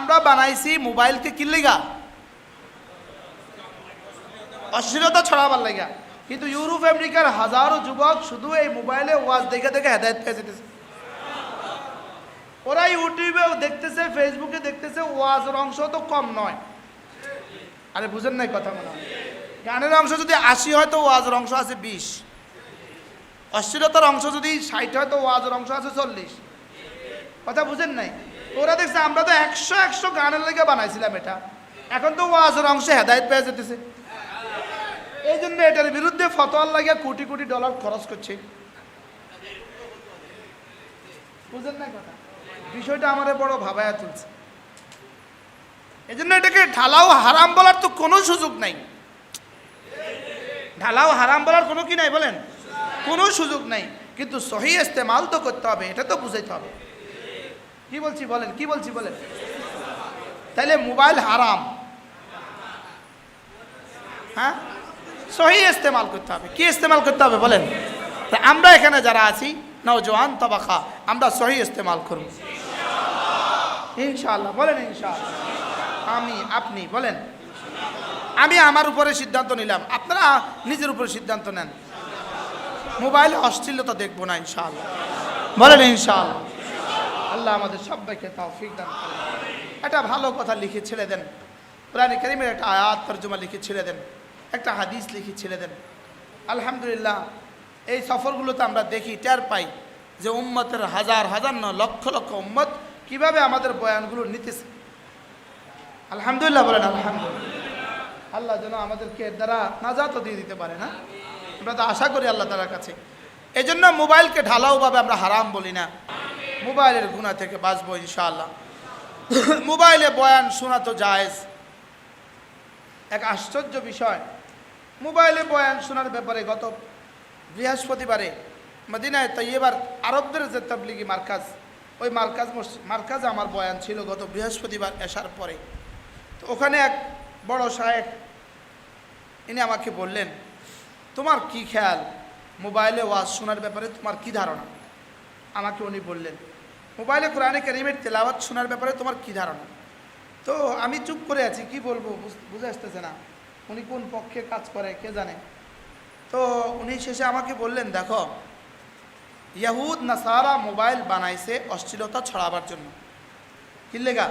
আমরা বানাইছি মোবাইলকে কি লেগা? অশ্লীলতা ছড়াবার লেগা। কিন্তু ইউরোপ আমেরিকার হাজারো যুবক শুধু এই মোবাইলে ওয়াজ দেখে দেখে হেদায়েত পেয়ে যেতেছে। ওরা ইউটিউবেও দেখতেছে, ফেসবুকে দেখতেছে, ওয়াজের অংশ তো কম নয়। আরে বুঝেন নাই কথা মনে হয়? গানের অংশ যদি 80 হয় তো ওয়াজের অংশ আছে 20। অশ্লীলতার অংশ যদি 60 হয় তো ওয়াজের অংশ আছে 40। কথা বুঝেন নাই? ওরা দেখছে আমরা তো 100 গানের লেগে বানাইছিলাম এটা, এখন তো ওয়াজের অংশে হেদায়েত পেয়ে যেতেছে। এই জন্য এটার বিরুদ্ধে ফতোয়ার লাগে কোটি কোটি ডলার খরচ করছে। বুঝেন নাই কথা? বিষয়টা আমাদের বড় ভাবায়া তুলছে। এই জন্য এটাকে ঢালাও হারাম বলার তো কোনো সুযোগ নাই। ঢালাও হারাম বলার কোনো কি নাই বলেন? কোনো সুযোগ নাই। কিন্তু সহি ইস্তেমাল তো করতে হবে, এটা তো বুঝাইতে হবে। কি বলছি বলেন? কি বলছি বলেন? তাইলে মোবাইল হারাম, হ্যাঁ, সহি ইস্তেমাল করতে হবে। কি ইস্তেমাল করতে হবে বলেন? তা আমরা এখানে যারা আছি নওজোয়ান তবাকা, আমরা সহি ইস্তেমাল করব ইনশাআল্লাহ। বলেন ইনশাআল্লাহ। আমি, আপনি বলেন। আমি আমার উপরে সিদ্ধান্ত নিলাম, আপনারা নিজের উপরে সিদ্ধান্ত নেন। মোবাইলে অশ্লীলতা দেখবো না ইনশাআল্লাহ। বলেন ইনশাআল্লাহ। আল্লাহ আমাদের সবাইকে তৌফিক দান করেন। একটা ভালো কথা লিখে ছেড়ে দেন, কোরআনে কারীমের একটা আয়াত তরজমা লিখে ছেড়ে দেন, একটা হাদিস লিখে ছেড়ে দেন। আলহামদুলিল্লাহ, এই সফরগুলোতে আমরা দেখি, টের পাই যে উম্মতের হাজার হাজার নয়, লক্ষ লক্ষ উম্মত কিভাবে আমাদের বয়ানগুলো নিতেছে। আলহামদুলিল্লাহ বলেন আলহামদুলিল্লাহ। আল্লাহ যেন আমাদেরকে এর দ্বারা নাজাতও দিয়ে দিতে পারে, না? আমরা তো আশা করি আল্লাহ তাআলার কাছে। এই জন্য মোবাইলকে ঢালাওভাবে আমরা হারাম বলি না, মোবাইলের গুনাহ থেকে বাঁচবো ইনশাআল্লাহ। মোবাইলে বয়ান শোনা তো জায়েজ। এক আশ্চর্য বিষয়, মোবাইলে বয়ান শোনার ব্যাপারে গত বৃহস্পতিবারে মদিনায় তৈয়বার আরবদের যে তাবলিগি মার্কাজ, ওই মার্কাজে আমার বয়ান ছিল গত বৃহস্পতিবার এশার পরে। তো ওখানে এক বড় শায়েখ, ইনি আমাকে বললেন, তোমার কি খেয়াল মোবাইলে ওয়াজ শোনার ব্যাপারে, তোমার কি ধারণা? আমাকে উনি বললেন, মোবাইলে কোরআনে কারীমের তেলাওয়াত শোনার ব্যাপারে তোমার কি ধারণা? তো আমি চুপ করে আছি, কি বলবো বুঝে আসতেছে না। উনি কোন পক্ষে কাজ করে কে জানে। তো উনি শেষে আমাকে বললেন, দেখো, ইয়াহুদ নাসারা মোবাইল বানাইছে অশ্লীলতা ছড়াবার জন্য। কি লেগা?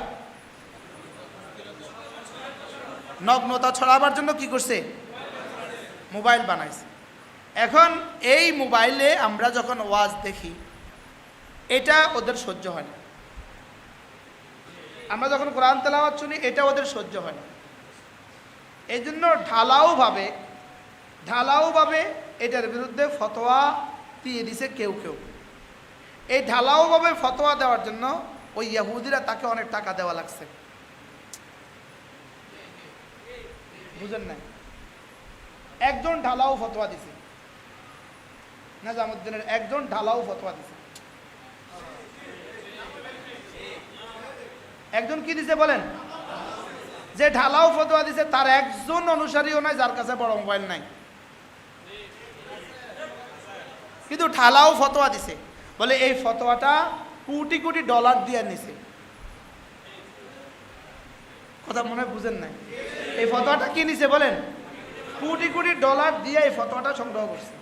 নগ্নতা ছড়াবার জন্য কি করছে? মোবাইল বানাইছে। এখন এই মোবাইলে আমরা যখন ওয়াজ দেখি, এটা ওদের সহ্য হয় না। আমরা যখন কোরআন তেলাওয়াত শুনি, এটা ওদের সহ্য হয় না। এই জন্য ঢালাওভাবে এটার বিরুদ্ধে ফতোয়া দিয়ে দিছে কেউ কেউ। এই ঢালাওভাবে ফতোয়া দেওয়ার জন্য ওই ইহুদিরা তাকে অনেক টাকা দেওয়া লাগছে। বুঝেন নাই? একজন ঢালাও ফতোয়া দিছে, নিজামুদ্দিনের একজন ঢালাও ফতোয়া দিছে। একজন কি দিছে বলেন? যে ঢালাও ফতোয়া দিছে তার একজন অনুসারীও নাই যার কাছে বড় মোবাইল নাই, কিন্তু ঢালাও ফতোয়া দিছে। বলে এই ফতোয়াটা কোটি কোটি ডলার দিয়ে নিছে। কথা মনে হয় বুঝেন নাই? এই ফতোয়াটা কি নিছে বলেন? কোটি কোটি ডলার দিয়ে এই ফতোয়াটা সংগ্রহ করছে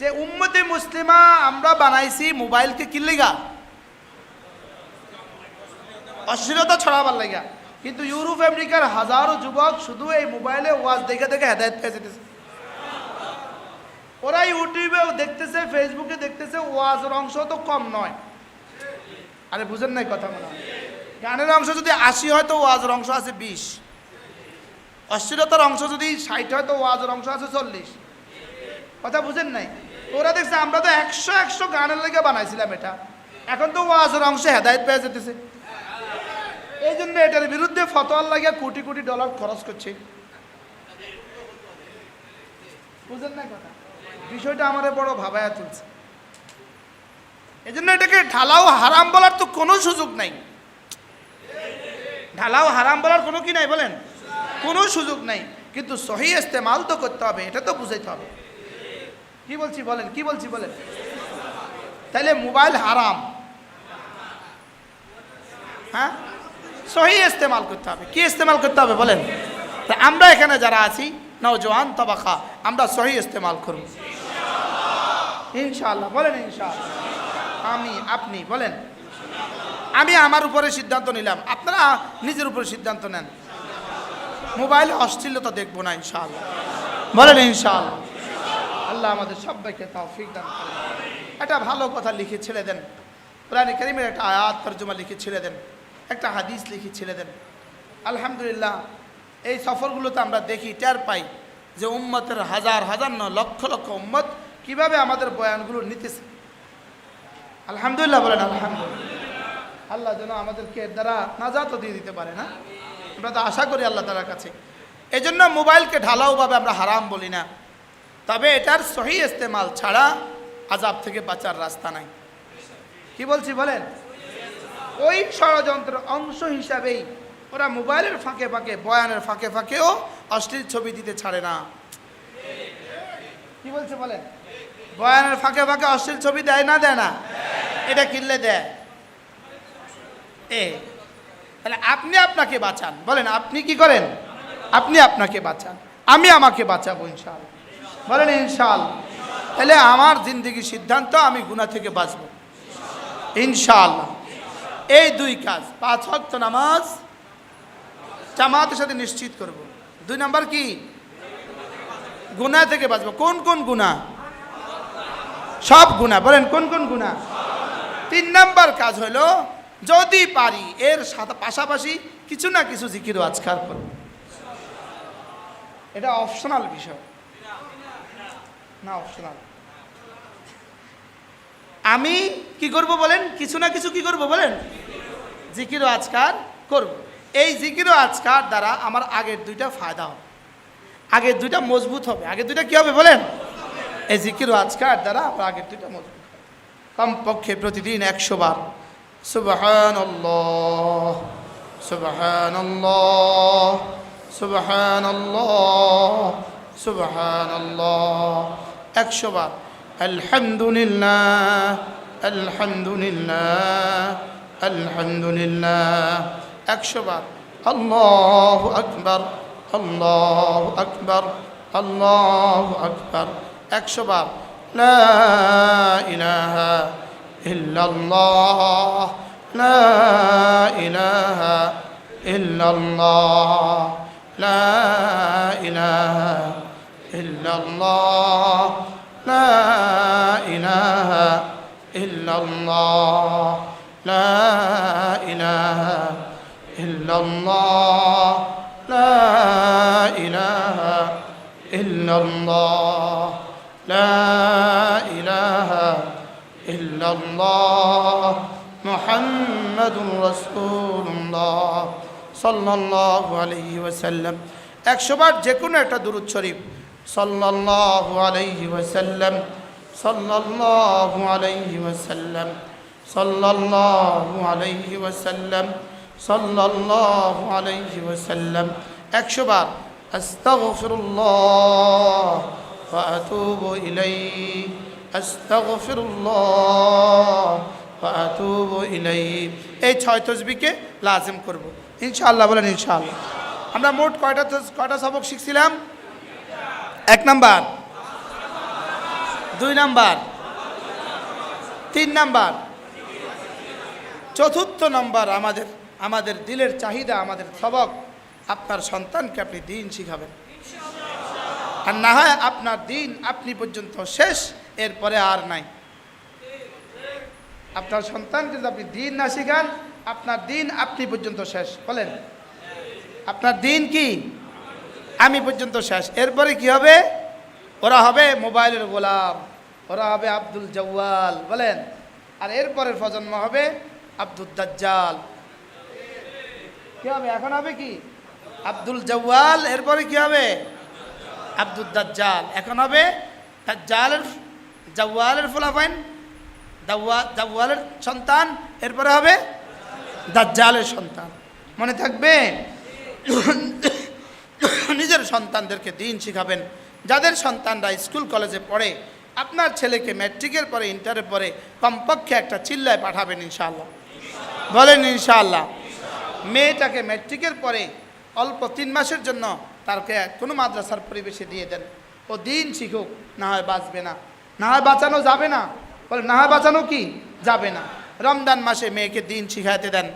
যে উম্মতে মুসলিমা আমরা বানাইছি মোবাইলকে কি লেগা? অশ্লীলতা ছড়াবার লেগা। কিন্তু ইউরোপ আমেরিকার হাজারো যুবক শুধু এই মোবাইলে ওয়াজ দেখে দেখে হেদায়েত পেয়ে যেতেছে। ওরা ইউটিউবেও দেখতেছে, ফেসবুকে দেখতেছে, ওয়াজের অংশ তো কম নয়। আরে বুঝেন নাই কথা মনে হয়? গানের অংশ যদি 80 হয় তো ওয়াজের অংশ আছে 20। অশ্লীলতার অংশ যদি 60 হয় তো ওয়াজের অংশ আছে 40। কথা বুঝেন নাই? ওরা দেখছে আমরা তো 100 গানের লেগে বানাইছিলাম এটা, এখন তো ওয়াজের অংশে হেদায়েত পেয়ে যেতেছে। এই জন্য এটার বিরুদ্ধে ফতোয়ার লাগে কোটি কোটি ডলার খরচ করছে। বুঝেন না কথা? বিষয়টা আমাদের বড় ভাবায়া তুলছে। এই জন্য এটাকে ঢালাও হারাম বলার তো কোনো সুযোগ নাই। ঢালাও হারাম বলার কোনো কি নাই বলেন? কোনো সুযোগ নাই। কিন্তু সহি ইস্তেমাল তো করতে হবে, এটা তো বুঝাইতে হবে। কি বলছি বলেন? কি বলছি বলেন? তাইলে মোবাইল হারাম, হ্যাঁ, সহি ইস্তেমাল করতে হবে। কি ইস্তেমাল করতে হবে বলেন? তা আমরা এখানে যারা আছি নওজোয়ান তবাকা, আমরা সহি ইস্তেমাল করব ইনশাআল্লাহ। বলেন ইনশাআল্লাহ। আমি আপনি বলেন, আমি আমার উপরে সিদ্ধান্ত নিলাম, আপনারা নিজের উপরে সিদ্ধান্ত নেন। মোবাইলে অশ্লীলতা দেখবো না ইনশাআল্লাহ। বলেন ইনশাআল্লাহ। আল্লাহ আমাদের সবাইকে তৌফিক দান করেন। একটা ভালো কথা লিখে ছেড়ে দেন, কোরআনে কারীমের একটা আয়াত তরজমা লিখে ছেড়ে দেন, একটা হাদিস লিখে ছেড়ে দেন। আলহামদুলিল্লাহ, এই সফরগুলোতে আমরা দেখি, টের পাই যে উম্মতের হাজার হাজার নয় লক্ষ লক্ষ উম্মত কিভাবে আমাদের বয়ানগুলো নিতেছে। আলহামদুলিল্লাহ বলেন আলহামদুলিল্লাহ। আল্লাহ যেন আমাদেরকে এর দ্বারা নাজাতও দিয়ে দিতে পারে না, আমরা তো আশা করি আল্লাহ তাআলার কাছে। এই জন্য মোবাইলকে ঢালাওভাবে আমরা হারাম বলি না, তবে এটার সহি ইস্তেমাল ছাড়া আযাব থেকে বাঁচার রাস্তা নাই। কি বলছি বলেন? ওই ষড়যন্ত্রের অংশ হিসাবেই ওরা মোবাইলের ফাঁকে ফাঁকে, বয়ানের ফাঁকে ফাঁকেও অশ্লীল ছবি দিতে ছাড়ে না। কি বলছে বলেন? বয়ানের ফাঁকে ফাঁকে অশ্লীল ছবি দেয় না? দেয় না? এটা কিনলে দেয়। তাহলে আপনি আপনাকে বাঁচান। বলেন, আপনি কি করেন? আপনি আপনাকে বাঁচান, আমি আমাকে বাঁচাবো ইনশাআল্লাহ। বলেন ইনশাআল্লাহ। তাহলে আমার জিন্দেগির সিদ্ধান্ত, আমি গুনাহ থেকে বাঁচবো ইনশাআল্লাহ। এই দুই কাজ, 5 ওয়াক্ত নামাজ জামাতের সাথে নিশ্চিত করব। 2 নাম্বার কি? গুনাহ থেকে বাঁচবো। কোন কোন গুনাহ? সব গুনাহ। বলেন কোন কোন গুনাহ? 3 নাম্বার কাজ হলো, যদি পারি এর সাথে পাশাপাশি কিছু না কিছু জিকির ও আজকার করব। এটা অপশনাল বিষয় না, অপশনাল। আমি কি করব বলেন? কিছু না কিছু কি করব বলেন? জিকির ও আজকার করব। এই জিকির ও আজকার দ্বারা আমার আগের 2টা ফায়দা হবে, আগের 2টা মজবুত হবে। আগের 2টা কি হবে বলেন? এই জিকির ও আজকার দ্বারা আমার আগের 2টা মজবুত হবে। কমপক্ষে প্রতিদিন 100 বার সুবহানাল্লাহ সুবহানাল্লাহ সুবহানাল্লাহ সুবহানাল্লাহ 100 বার। আলহামদুলিল্লাহ আলহামদুলিল্লাহ আলহামদুলিল্লাহ 100 বার। আল্লাহু আকবার আল্লাহু আকবার আল্লাহু আকবার 100 বার। লা ইলাহা ইল্লাল্লাহ লা ইলাহা ইল্লাল্লাহ লা ইলাহা ইল্লাল্লাহ লা ইলাহা ইল্লাল্লাহ লা ইলাহা ইল্লাল্লাহ লা ইলাহা ইল্লাল্লাহ লা ইলাহা ইল্লাল্লাহ মুহাম্মাদুর রাসূলুল্লাহ সাল্লাল্লাহু আলাইহি ওয়াসাল্লাম। 100 বার যে কোনো একটা দুরূদ শরীফ, সাল্লাল্লাহু আলাইহি ওয়াসাল্লাম সাল্লাল্লাহু আলাইহি ওয়াসাল্লাম সাল্লাল্লাহু আলাইহি ওয়াসাল্লাম সাল্লাল্লাহু আলাইহি ওয়াসাল্লাম 100 বার। আস্তাগফিরুল্লাহ ওয়া আতুবু ইলাইহি আস্তাগফিরুল্লাহ ওয়া আতুবু ইলাইহি। এই 6 তাসবিহকে লাজিম করব ইনশাআল্লাহ। বলেন ইনশাআল্লাহ। আমরা মোট কয়টা সবক শিখছিলাম? 1 নাম্বার, 2 নাম্বার, 3 নাম্বার, 4র্থ নাম্বার আমাদের দিলের চাহিদা, আমাদের সবক, আপনার সন্তানকে আপনি দিন শিখাবেন। আর না হয় আপনার দিন আপনি পর্যন্ত শেষ, এরপরে আর নাই। আপনার সন্তানকে যদি আপনি দিন না শিখান, আপনার দিন আপনি পর্যন্ত শেষ। বলেন, আপনার দিন কি? আমি পর্যন্ত শেষ। এরপরে কি হবে? ওরা হবে মোবাইলের গোলাম, ওরা হবে আব্দুল জওয়াল। বলেন, আর এরপরের প্রজন্ম হবে আব্দুল দাজ্জাল। কি হবে? এখন হবে কি? আব্দুল জওয়াল। এরপরে কি হবে? আব্দুল দাজ্জাল। এখন হবে জওয়ালের ফলাফাইন, জওয়ালের সন্তান। এরপরে হবে দাজ্জালের সন্তান। মনে থাকবে, নিজের সন্তানদেরকে দিন শিখাবেন। যাদের সন্তানরা স্কুল কলেজে পড়ে, আপনার ছেলেকে ম্যাট্রিকের পরে, ইন্টারের পরে কমপক্ষে একটা চিল্লায় পাঠাবেন ইনশাআল্লাহ। বলেন ইনশাআল্লাহ। মেয়েটাকে ম্যাট্রিকের পরে অল্প 3 মাসের জন্য তাকে কোনো মাদ্রাসার পরিবেশে দিয়ে দেন, ও দিন শিখুক, না হয় বাঁচবে না, না হয় বাঁচানো যাবে না। বলে না হয় বাঁচানো কি যাবে না। রমজান মাসে মেয়েকে দিন শিখাইতে দেন।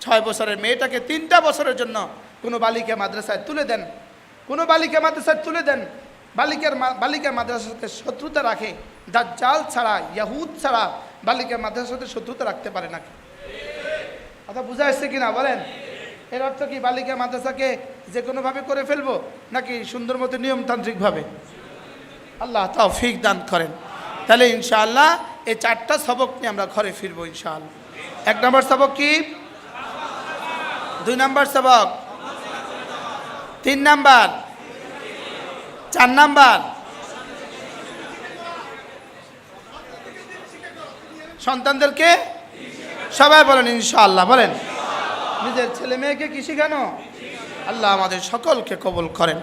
6 বছরের মেয়েটাকে 3টা বছরের জন্য কোনো বালিকা মাদ্রাসায় তুলে দেন, কোনো বালিকা মাদ্রাসায় তুলে দেন। বালিকা মাদ্রাসার সাথে শত্রুতা রাখে, দাজ্জাল ছাড়া, ইয়াহুদ ছাড়া বালিকা মাদ্রাসার সাথে শত্রুতা রাখতে পারে না। কথা বুঝা আসছে কিনা বলেন? এর অর্থ কি বালিকা মাদ্রাসাকে যে কোনোভাবে করে ফেলবো, নাকি সুন্দর মতো নিয়মতান্ত্রিকভাবে? আল্লাহ তৌফিক দান করেন। তাহলে ইনশাআল্লাহ এই 4টা সবক নিয়ে আমরা ঘরে ফিরবো ইনশাআল্লাহ। 1 নম্বর সবক কি? 2 নম্বর সবক, 3 নম্বর, 4 নম্বর সন্তানদেরকে সবাই বলেন ইনশাআল্লাহ, বলেন নিজের ছেলে মেয়েকে কি শিখানো? আল্লাহ আমাদের সকলকে কবুল করেন।